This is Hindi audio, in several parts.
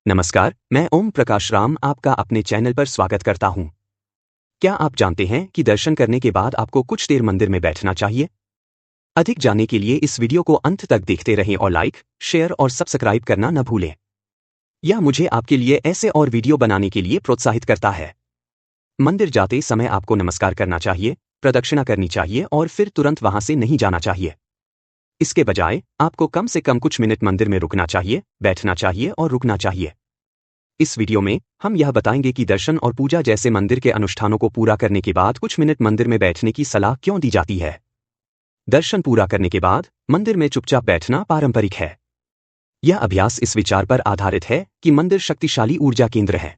नमस्कार, मैं ओम प्रकाश राम आपका अपने चैनल पर स्वागत करता हूं। क्या आप जानते हैं कि दर्शन करने के बाद आपको कुछ देर मंदिर में बैठना चाहिए? अधिक जानने के लिए इस वीडियो को अंत तक देखते रहें और लाइक, शेयर और सब्सक्राइब करना न भूलें। यह मुझे आपके लिए ऐसे और वीडियो बनाने के लिए प्रोत्साहित करता है। मंदिर जाते समय आपको नमस्कार करना चाहिए, प्रदक्षिणा करनी चाहिए और फिर तुरंत वहां से नहीं जाना चाहिए। इसके बजाय आपको कम से कम कुछ मिनट मंदिर में रुकना चाहिए, बैठना चाहिए और रुकना चाहिए। इस वीडियो में हम यह बताएंगे कि दर्शन और पूजा जैसे मंदिर के अनुष्ठानों को पूरा करने के बाद कुछ मिनट मंदिर में बैठने की सलाह क्यों दी जाती है। दर्शन पूरा करने के बाद मंदिर में चुपचाप बैठना पारंपरिक है। यह अभ्यास इस विचार पर आधारित है कि मंदिर शक्तिशाली ऊर्जा केंद्र है।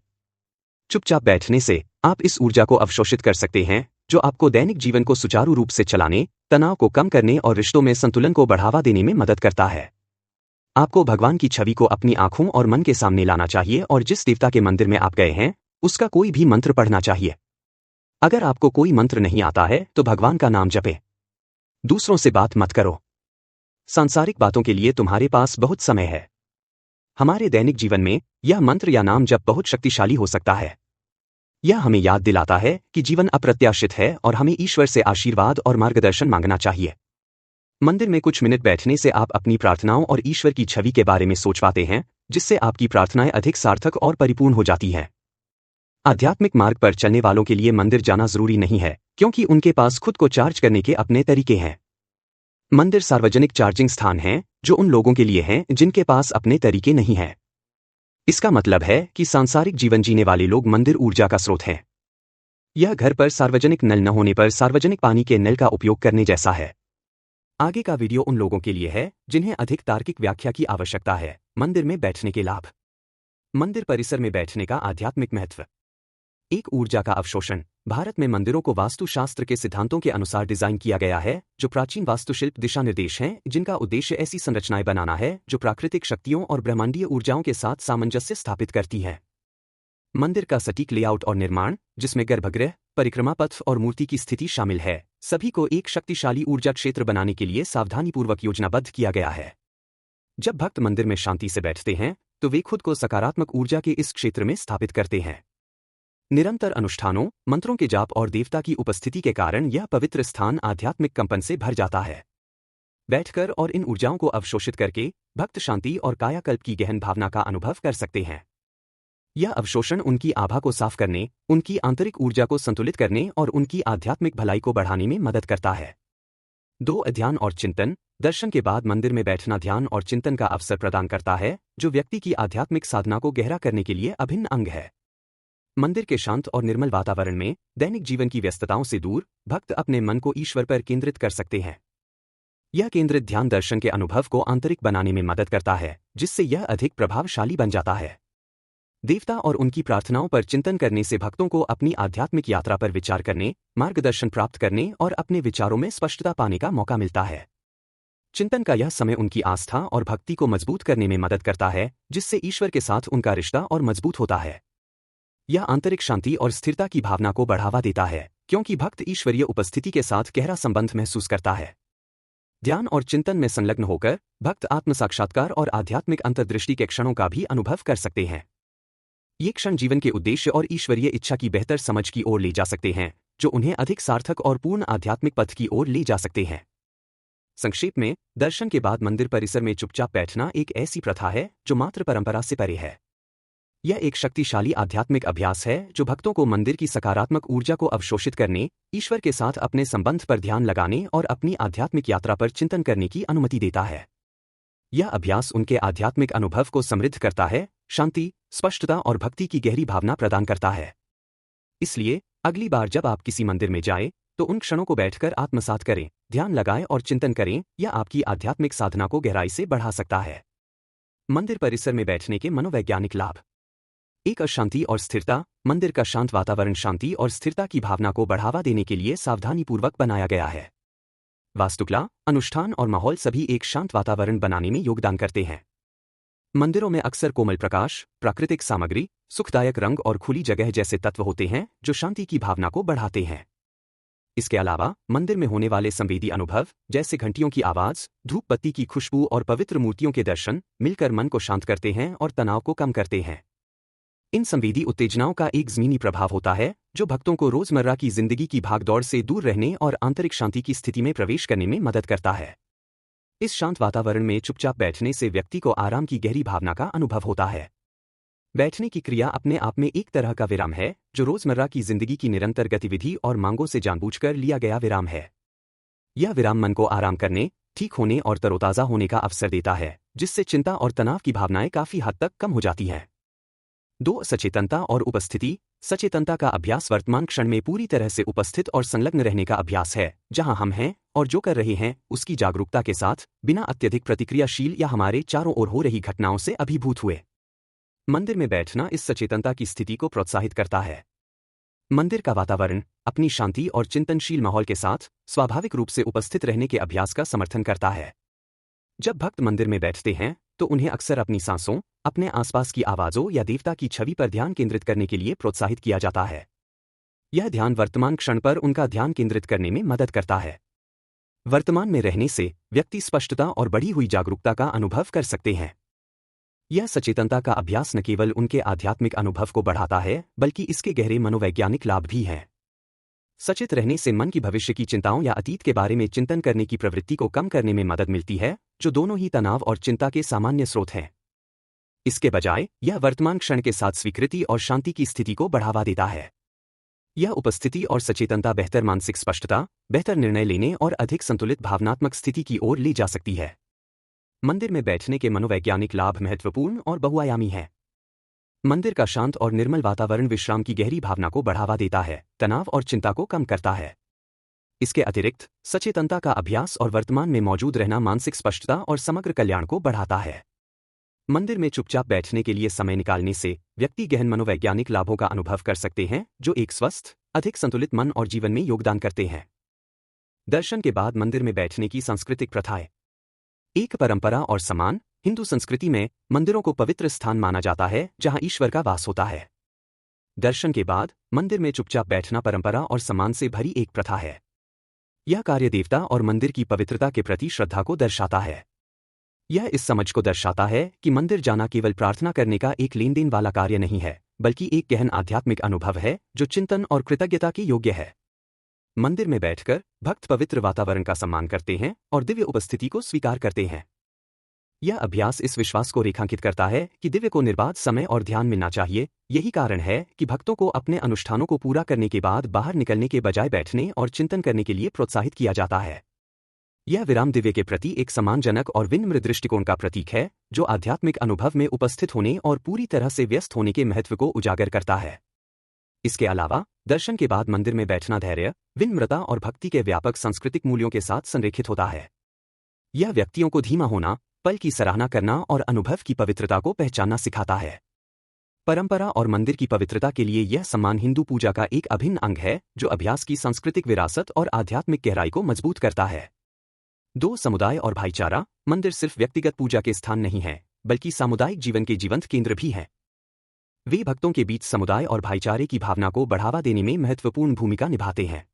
चुपचाप बैठने से आप इस ऊर्जा को अवशोषित कर सकते हैं, जो आपको दैनिक जीवन को सुचारू रूप से चलाने, तनाव को कम करने और रिश्तों में संतुलन को बढ़ावा देने में मदद करता है। आपको भगवान की छवि को अपनी आंखों और मन के सामने लाना चाहिए और जिस देवता के मंदिर में आप गए हैं, उसका कोई भी मंत्र पढ़ना चाहिए। अगर आपको कोई मंत्र नहीं आता है तो भगवान का नाम जपें। दूसरों से बात मत करो। सांसारिक बातों के लिए तुम्हारे पास बहुत समय है। हमारे दैनिक जीवन में यह मंत्र या नाम जप बहुत शक्तिशाली हो सकता है। यह हमें याद दिलाता है कि जीवन अप्रत्याशित है और हमें ईश्वर से आशीर्वाद और मार्गदर्शन मांगना चाहिए। मंदिर में कुछ मिनट बैठने से आप अपनी प्रार्थनाओं और ईश्वर की छवि के बारे में सोच पाते हैं, जिससे आपकी प्रार्थनाएं अधिक सार्थक और परिपूर्ण हो जाती हैं। आध्यात्मिक मार्ग पर चलने वालों के लिए मंदिर जाना जरूरी नहीं है, क्योंकि उनके पास खुद को चार्ज करने के अपने तरीके हैं। मंदिर सार्वजनिक चार्जिंग स्थान हैं, जो उन लोगों के लिए हैं जिनके पास अपने तरीके नहीं हैं। इसका मतलब है कि सांसारिक जीवन जीने वाले लोग मंदिर ऊर्जा का स्रोत हैं। यह घर पर सार्वजनिक नल न होने पर सार्वजनिक पानी के नल का उपयोग करने जैसा है। आगे का वीडियो उन लोगों के लिए है जिन्हें अधिक तार्किक व्याख्या की आवश्यकता है। मंदिर में बैठने के लाभ। मंदिर परिसर में बैठने का आध्यात्मिक महत्व। एक ऊर्जा का अवशोषण। भारत में मंदिरों को वास्तुशास्त्र के सिद्धांतों के अनुसार डिजाइन किया गया है, जो प्राचीन वास्तुशिल्प दिशा निर्देश हैं, जिनका उद्देश्य ऐसी संरचनाएं बनाना है जो प्राकृतिक शक्तियों और ब्रह्मांडीय ऊर्जाओं के साथ सामंजस्य स्थापित करती हैं। मंदिर का सटीक लेआउट और निर्माण, जिसमें गर्भगृह, परिक्रमा पथ और मूर्ति की स्थिति शामिल है, सभी को एक शक्तिशाली ऊर्जा क्षेत्र बनाने के लिए सावधानीपूर्वक योजनाबद्ध किया गया है। जब भक्त मंदिर में शांति से बैठते हैं, तो वे खुद को सकारात्मक ऊर्जा के इस क्षेत्र में स्थापित करते हैं। निरंतर अनुष्ठानों, मंत्रों के जाप और देवता की उपस्थिति के कारण यह पवित्र स्थान आध्यात्मिक कंपन से भर जाता है। बैठकर और इन ऊर्जाओं को अवशोषित करके भक्त शांति और कायाकल्प की गहन भावना का अनुभव कर सकते हैं। यह अवशोषण उनकी आभा को साफ करने, उनकी आंतरिक ऊर्जा को संतुलित करने और उनकी आध्यात्मिक भलाई को बढ़ाने में मदद करता है। 2 ध्यान और चिंतन। दर्शन के बाद मंदिर में बैठना ध्यान और चिंतन का अवसर प्रदान करता है, जो व्यक्ति की आध्यात्मिक साधना को गहरा करने के लिए अभिन्न अंग है। मंदिर के शांत और निर्मल वातावरण में दैनिक जीवन की व्यस्तताओं से दूर भक्त अपने मन को ईश्वर पर केंद्रित कर सकते हैं। यह केंद्रित ध्यान दर्शन के अनुभव को आंतरिक बनाने में मदद करता है, जिससे यह अधिक प्रभावशाली बन जाता है। देवता और उनकी प्रार्थनाओं पर चिंतन करने से भक्तों को अपनी आध्यात्मिक यात्रा पर विचार करने, मार्गदर्शन प्राप्त करने और अपने विचारों में स्पष्टता पाने का मौका मिलता है। चिंतन का यह समय उनकी आस्था और भक्ति को मजबूत करने में मदद करता है, जिससे ईश्वर के साथ उनका रिश्ता और मजबूत होता है। यह आंतरिक शांति और स्थिरता की भावना को बढ़ावा देता है, क्योंकि भक्त ईश्वरीय उपस्थिति के साथ गहरा संबंध महसूस करता है। ध्यान और चिंतन में संलग्न होकर भक्त आत्म साक्षात्कार और आध्यात्मिक अंतर्दृष्टि के क्षणों का भी अनुभव कर सकते हैं। ये क्षण जीवन के उद्देश्य और ईश्वरीय इच्छा की बेहतर समझ की ओर ले जा सकते हैं, जो उन्हें अधिक सार्थक और पूर्ण आध्यात्मिक पथ की ओर ले जा सकते हैं। संक्षेप में, दर्शन के बाद मंदिर परिसर में चुपचाप बैठना एक ऐसी प्रथा है जो मात्र परंपरा से परे है। यह एक शक्तिशाली आध्यात्मिक अभ्यास है जो भक्तों को मंदिर की सकारात्मक ऊर्जा को अवशोषित करने, ईश्वर के साथ अपने संबंध पर ध्यान लगाने और अपनी आध्यात्मिक यात्रा पर चिंतन करने की अनुमति देता है। यह अभ्यास उनके आध्यात्मिक अनुभव को समृद्ध करता है, शांति, स्पष्टता और भक्ति की गहरी भावना प्रदान करता है। इसलिए अगली बार जब आप किसी मंदिर में जाएं, तो उन क्षणों को बैठकर आत्मसात करें, ध्यान लगाएं और चिंतन करें। यह आपकी आध्यात्मिक साधना को गहराई से बढ़ा सकता है। मंदिर परिसर में बैठने के मनोवैज्ञानिक लाभ। एक अशांति और स्थिरता। मंदिर का शांत वातावरण शांति और स्थिरता की भावना को बढ़ावा देने के लिए सावधानीपूर्वक बनाया गया है। वास्तुकला, अनुष्ठान और माहौल सभी एक शांत वातावरण बनाने में योगदान करते हैं। मंदिरों में अक्सर कोमल प्रकाश, प्राकृतिक सामग्री, सुखदायक रंग और खुली जगह जैसे तत्व होते हैं, जो शांति की भावना को बढ़ाते हैं। इसके अलावा मंदिर में होने वाले संवेदी अनुभव जैसे घंटियों की आवाज, धूप बत्ती की खुशबू और पवित्र मूर्तियों के दर्शन मिलकर मन को शांत करते हैं और तनाव को कम करते हैं। इन संवेदी उत्तेजनाओं का एक ज़मीनी प्रभाव होता है जो भक्तों को रोजमर्रा की जिंदगी की भागदौड़ से दूर रहने और आंतरिक शांति की स्थिति में प्रवेश करने में मदद करता है। इस शांत वातावरण में चुपचाप बैठने से व्यक्ति को आराम की गहरी भावना का अनुभव होता है। बैठने की क्रिया अपने आप में एक तरह का विराम है जो रोजमर्रा की जिंदगी की निरंतर गतिविधि और मांगों से जानबूझकर लिया गया विराम है। यह विराम मन को आराम करने, ठीक होने और तरोताजा होने का अवसर देता है, जिससे चिंता और तनाव की भावनाएं काफी हद तक कम हो जाती हैं। 2. सचेतनता और उपस्थिति। सचेतनता का अभ्यास वर्तमान क्षण में पूरी तरह से उपस्थित और संलग्न रहने का अभ्यास है, जहां हम हैं और जो कर रहे हैं उसकी जागरूकता के साथ, बिना अत्यधिक प्रतिक्रियाशील या हमारे चारों ओर हो रही घटनाओं से अभिभूत हुए। मंदिर में बैठना इस सचेतनता की स्थिति को प्रोत्साहित करता है। मंदिर का वातावरण अपनी शांति और चिंतनशील माहौल के साथ स्वाभाविक रूप से उपस्थित रहने के अभ्यास का समर्थन करता है। जब भक्त मंदिर में बैठते हैं तो उन्हें अक्सर अपनी सांसों, अपने आसपास की आवाज़ों या देवता की छवि पर ध्यान केंद्रित करने के लिए प्रोत्साहित किया जाता है। यह ध्यान वर्तमान क्षण पर उनका ध्यान केंद्रित करने में मदद करता है। वर्तमान में रहने से व्यक्ति स्पष्टता और बढ़ी हुई जागरूकता का अनुभव कर सकते हैं। यह सचेतनता का अभ्यास न केवल उनके आध्यात्मिक अनुभव को बढ़ाता है, बल्कि इसके गहरे मनोवैज्ञानिक लाभ भी हैं। सचेत रहने से मन की भविष्य की चिंताओं या अतीत के बारे में चिंतन करने की प्रवृत्ति को कम करने में मदद मिलती है, जो दोनों ही तनाव और चिंता के सामान्य स्रोत हैं। इसके बजाय यह वर्तमान क्षण के साथ स्वीकृति और शांति की स्थिति को बढ़ावा देता है। यह उपस्थिति और सचेतनता बेहतर मानसिक स्पष्टता, बेहतर निर्णय लेने और अधिक संतुलित भावनात्मक स्थिति की ओर ले जा सकती है। मंदिर में बैठने के मनोवैज्ञानिक लाभ महत्वपूर्ण और बहुआयामी हैं। मंदिर का शांत और निर्मल वातावरण विश्राम की गहरी भावना को बढ़ावा देता है, तनाव और चिंता को कम करता है। इसके अतिरिक्त सचेतनता का अभ्यास और वर्तमान में मौजूद रहना मानसिक स्पष्टता और समग्र कल्याण को बढ़ाता है। मंदिर में चुपचाप बैठने के लिए समय निकालने से व्यक्ति गहन मनोवैज्ञानिक लाभों का अनुभव कर सकते हैं, जो एक स्वस्थ, अधिक संतुलित मन और जीवन में योगदान करते हैं। दर्शन के बाद मंदिर में बैठने की सांस्कृतिक प्रथाएं। एक परंपरा और सम्मान। हिंदू संस्कृति में मंदिरों को पवित्र स्थान माना जाता है जहां ईश्वर का वास होता है। दर्शन के बाद मंदिर में चुपचाप बैठना परंपरा और सम्मान से भरी एक प्रथा है। यह कार्य देवता और मंदिर की पवित्रता के प्रति श्रद्धा को दर्शाता है। यह इस समझ को दर्शाता है कि मंदिर जाना केवल प्रार्थना करने का एक लेन देन वाला कार्य नहीं है, बल्कि एक गहन आध्यात्मिक अनुभव है जो चिंतन और कृतज्ञता के योग्य है। मंदिर में बैठकर भक्त पवित्र वातावरण का सम्मान करते हैं और दिव्य उपस्थिति को स्वीकार करते हैं। यह अभ्यास इस विश्वास को रेखांकित करता है कि दिव्य को निर्बाध समय और ध्यान मिलना चाहिए। यही कारण है कि भक्तों को अपने अनुष्ठानों को पूरा करने के बाद बाहर निकलने के बजाय बैठने और चिंतन करने के लिए प्रोत्साहित किया जाता है। यह विराम दिव्य के प्रति एक सम्मानजनक और विनम्र दृष्टिकोण का प्रतीक है, जो आध्यात्मिक अनुभव में उपस्थित होने और पूरी तरह से व्यस्त होने के महत्व को उजागर करता है। इसके अलावा दर्शन के बाद मंदिर में बैठना धैर्य, विनम्रता और भक्ति के व्यापक सांस्कृतिक मूल्यों के साथ संरेखित होता है। यह व्यक्तियों को धीमा होना, पल की सराहना करना और अनुभव की पवित्रता को पहचानना सिखाता है। परंपरा और मंदिर की पवित्रता के लिए यह सम्मान हिंदू पूजा का एक अभिन्न अंग है, जो अभ्यास की सांस्कृतिक विरासत और आध्यात्मिक गहराई को मजबूत करता है। 2. समुदाय और भाईचारा। मंदिर सिर्फ व्यक्तिगत पूजा के स्थान नहीं है, बल्कि सामुदायिक जीवन के जीवंत केंद्र भी हैं। वे भक्तों के बीच समुदाय और भाईचारे की भावना को बढ़ावा देने में महत्वपूर्ण भूमिका निभाते हैं।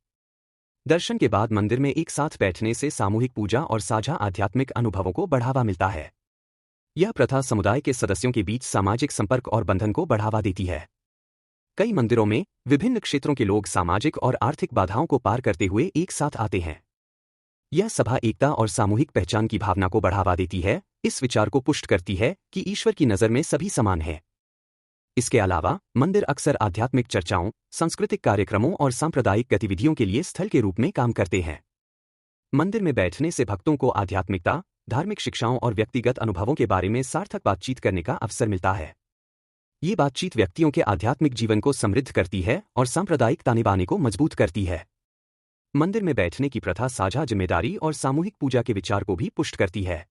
दर्शन के बाद मंदिर में एक साथ बैठने से सामूहिक पूजा और साझा आध्यात्मिक अनुभवों को बढ़ावा मिलता है। यह प्रथा समुदाय के सदस्यों के बीच सामाजिक संपर्क और बंधन को बढ़ावा देती है। कई मंदिरों में विभिन्न क्षेत्रों के लोग सामाजिक और आर्थिक बाधाओं को पार करते हुए एक साथ आते हैं। यह सभा एकता और सामूहिक पहचान की भावना को बढ़ावा देती है, इस विचार को पुष्ट करती है कि ईश्वर की नज़र में सभी समान हैं। इसके अलावा मंदिर अक्सर आध्यात्मिक चर्चाओं, सांस्कृतिक कार्यक्रमों और सांप्रदायिक गतिविधियों के लिए स्थल के रूप में काम करते हैं। मंदिर में बैठने से भक्तों को आध्यात्मिकता, धार्मिक शिक्षाओं और व्यक्तिगत अनुभवों के बारे में सार्थक बातचीत करने का अवसर मिलता है। ये बातचीत व्यक्तियों के आध्यात्मिक जीवन को समृद्ध करती है और सांप्रदायिक ताने-बाने को मजबूत करती है। मंदिर में बैठने की प्रथा साझा जिम्मेदारी और सामूहिक पूजा के विचार को भी पुष्ट करती है।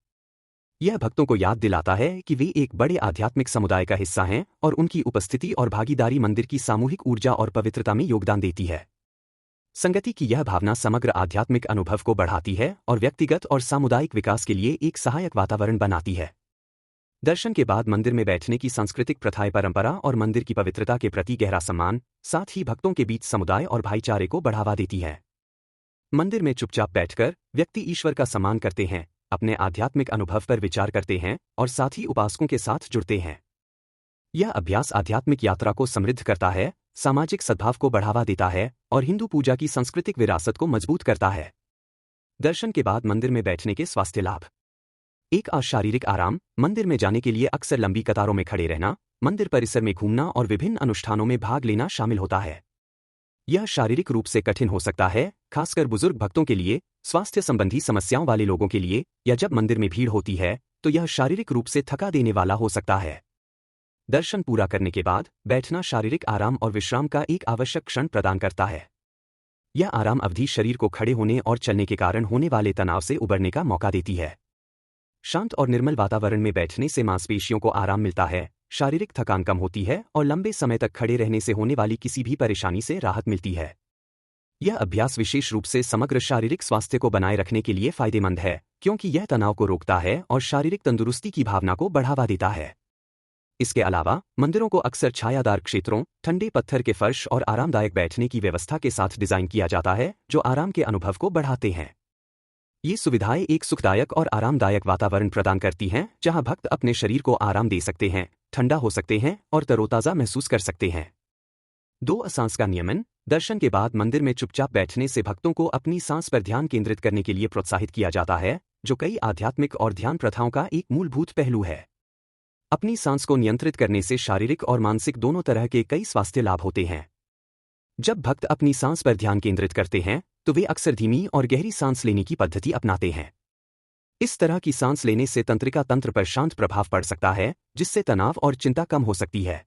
यह भक्तों को याद दिलाता है कि वे एक बड़े आध्यात्मिक समुदाय का हिस्सा हैं और उनकी उपस्थिति और भागीदारी मंदिर की सामूहिक ऊर्जा और पवित्रता में योगदान देती है। संगति की यह भावना समग्र आध्यात्मिक अनुभव को बढ़ाती है और व्यक्तिगत और सामुदायिक विकास के लिए एक सहायक वातावरण बनाती है। दर्शन के बाद मंदिर में बैठने की सांस्कृतिक प्रथाएं परंपरा और मंदिर की पवित्रता के प्रति गहरा सम्मान, साथ ही भक्तों के बीच समुदाय और भाईचारे को बढ़ावा देती है। मंदिर में चुपचाप बैठकर व्यक्ति ईश्वर का सम्मान करते हैं, अपने आध्यात्मिक अनुभव पर विचार करते हैं और साथ ही उपासकों के साथ जुड़ते हैं। यह अभ्यास आध्यात्मिक यात्रा को समृद्ध करता है, सामाजिक सद्भाव को बढ़ावा देता है और हिंदू पूजा की सांस्कृतिक विरासत को मजबूत करता है। दर्शन के बाद मंदिर में बैठने के स्वास्थ्य लाभ। एक शारीरिक आराम। मंदिर में जाने के लिए अक्सर लंबी कतारों में खड़े रहना, मंदिर परिसर में घूमना और विभिन्न अनुष्ठानों में भाग लेना शामिल होता है। यह शारीरिक रूप से कठिन हो सकता है, खासकर बुजुर्ग भक्तों के लिए, स्वास्थ्य संबंधी समस्याओं वाले लोगों के लिए, या जब मंदिर में भीड़ होती है तो यह शारीरिक रूप से थका देने वाला हो सकता है। दर्शन पूरा करने के बाद बैठना शारीरिक आराम और विश्राम का एक आवश्यक क्षण प्रदान करता है। यह आराम अवधि शरीर को खड़े होने और चलने के कारण होने वाले तनाव से उबरने का मौका देती है। शांत और निर्मल वातावरण में बैठने से मांसपेशियों को आराम मिलता है, शारीरिक थकान कम होती है और लंबे समय तक खड़े रहने से होने वाली किसी भी परेशानी से राहत मिलती है। यह अभ्यास विशेष रूप से समग्र शारीरिक स्वास्थ्य को बनाए रखने के लिए फायदेमंद है, क्योंकि यह तनाव को रोकता है और शारीरिक तंदुरुस्ती की भावना को बढ़ावा देता है। इसके अलावा मंदिरों को अक्सर छायादार क्षेत्रों, ठंडे पत्थर के फर्श और आरामदायक बैठने की व्यवस्था के साथ डिजाइन किया जाता है, जो आराम के अनुभव को बढ़ाते हैं। ये सुविधाएं एक सुखदायक और आरामदायक वातावरण प्रदान करती हैं, जहां भक्त अपने शरीर को आराम दे सकते हैं, ठंडा हो सकते हैं और तरोताजा महसूस कर सकते हैं। 2 सांस का नियमन। दर्शन के बाद मंदिर में चुपचाप बैठने से भक्तों को अपनी सांस पर ध्यान केंद्रित करने के लिए प्रोत्साहित किया जाता है, जो कई आध्यात्मिक और ध्यान प्रथाओं का एक मूलभूत पहलू है। अपनी सांस को नियंत्रित करने से शारीरिक और मानसिक दोनों तरह के कई स्वास्थ्य लाभ होते हैं। जब भक्त अपनी सांस पर ध्यान केंद्रित करते हैं तो वे अक्सर धीमी और गहरी सांस लेने की पद्धति अपनाते हैं। इस तरह की सांस लेने से तंत्रिका तंत्र पर शांत प्रभाव पड़ सकता है, जिससे तनाव और चिंता कम हो सकती है।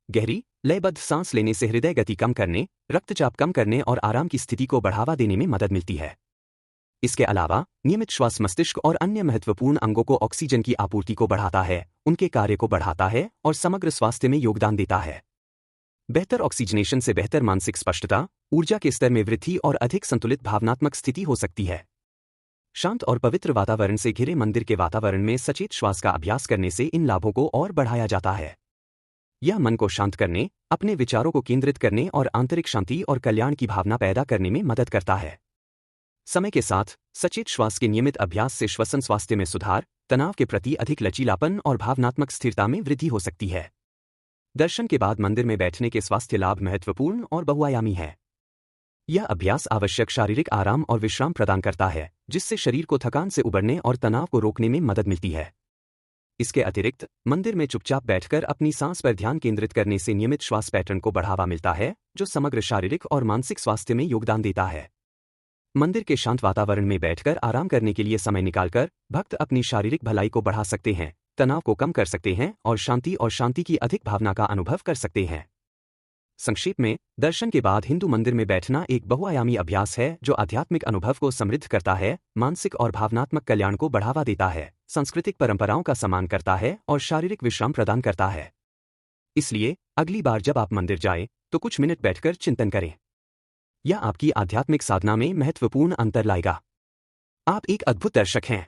गहरी, लयबद्ध सांस लेने से हृदय गति कम करने, रक्तचाप कम करने और आराम की स्थिति को बढ़ावा देने में मदद मिलती है। इसके अलावा नियमित श्वास मस्तिष्क और अन्य महत्वपूर्ण अंगों को ऑक्सीजन की आपूर्ति को बढ़ाता है, उनके कार्य को बढ़ाता है और समग्र स्वास्थ्य में योगदान देता है। बेहतर ऑक्सीजनेशन से बेहतर मानसिक स्पष्टता, ऊर्जा के स्तर में वृद्धि और अधिक संतुलित भावनात्मक स्थिति हो सकती है। शांत और पवित्र वातावरण से घिरे मंदिर के वातावरण में सचेत श्वास का अभ्यास करने से इन लाभों को और बढ़ाया जाता है। यह मन को शांत करने, अपने विचारों को केंद्रित करने और आंतरिक शांति और कल्याण की भावना पैदा करने में मदद करता है। समय के साथ सचेत श्वास के नियमित अभ्यास से श्वसन स्वास्थ्य में सुधार, तनाव के प्रति अधिक लचीलापन और भावनात्मक स्थिरता में वृद्धि हो सकती है। दर्शन के बाद मंदिर में बैठने के स्वास्थ्य लाभ महत्वपूर्ण और बहुआयामी है। यह अभ्यास आवश्यक शारीरिक आराम और विश्राम प्रदान करता है, जिससे शरीर को थकान से उबरने और तनाव को रोकने में मदद मिलती है। इसके अतिरिक्त मंदिर में चुपचाप बैठकर अपनी सांस पर ध्यान केंद्रित करने से नियमित श्वास पैटर्न को बढ़ावा मिलता है, जो समग्र शारीरिक और मानसिक स्वास्थ्य में योगदान देता है। मंदिर के शांत वातावरण में बैठकर आराम करने के लिए समय निकालकर भक्त अपनी शारीरिक भलाई को बढ़ा सकते हैं, तनाव को कम कर सकते हैं और शांति की अधिक भावना का अनुभव कर सकते हैं। संक्षेप में, दर्शन के बाद हिंदू मंदिर में बैठना एक बहुआयामी अभ्यास है जो आध्यात्मिक अनुभव को समृद्ध करता है, मानसिक और भावनात्मक कल्याण को बढ़ावा देता है, सांस्कृतिक परंपराओं का सम्मान करता है और शारीरिक विश्राम प्रदान करता है। इसलिए अगली बार जब आप मंदिर जाएं, तो कुछ मिनट बैठकर चिंतन करें। यह आपकी आध्यात्मिक साधना में महत्वपूर्ण अंतर लाएगा। आप एक अद्भुत दर्शक हैं।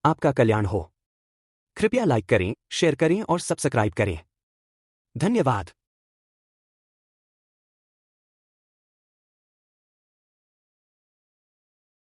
आपका कल्याण हो। कृपया लाइक करें, शेयर करें और सब्सक्राइब करें। धन्यवाद।